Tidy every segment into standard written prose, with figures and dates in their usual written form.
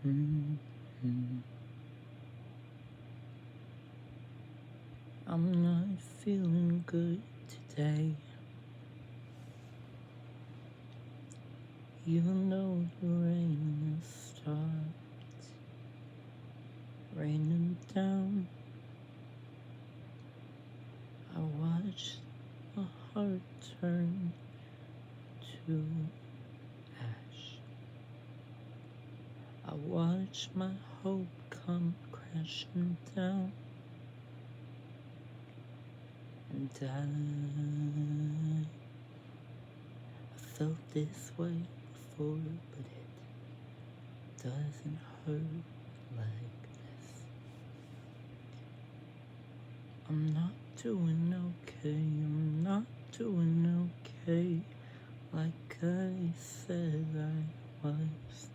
Mm-hmm. I'm not feeling good today, even though the rain starts raining down. I watched my heart turn to ash. I watched my hope come crashing down. And I felt this way before, but it doesn't hurt like this. I'm not doing okay, I'm not doing okay, like I said I was.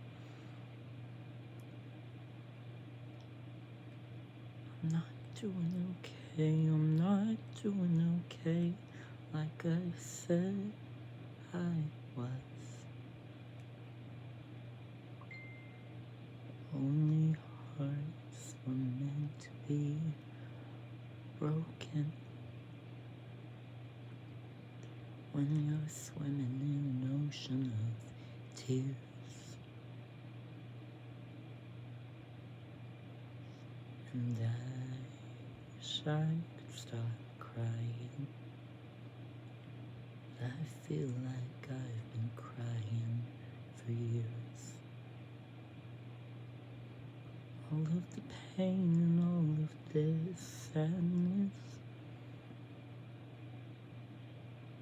I'm not doing okay, I'm not doing okay, like I said I was. Only hearts were meant to be broken when you're swimming in an ocean of tears. And I wish I could stop crying. I feel like I've been crying for years. All of the pain and all of this sadness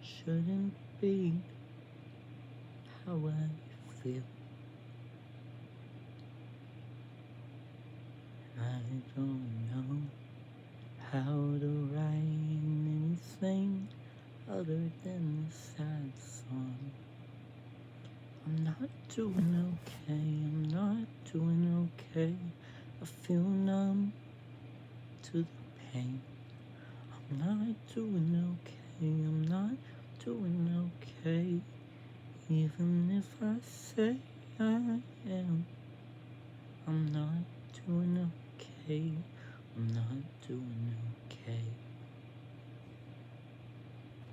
shouldn't be how I feel. I don't know how to write anything other than a sad song. I'm not doing okay, I'm not doing okay. I feel numb to the pain. I'm not doing okay, I'm not doing okay. Even if I say I am, I'm not doing okay. I'm not doing okay.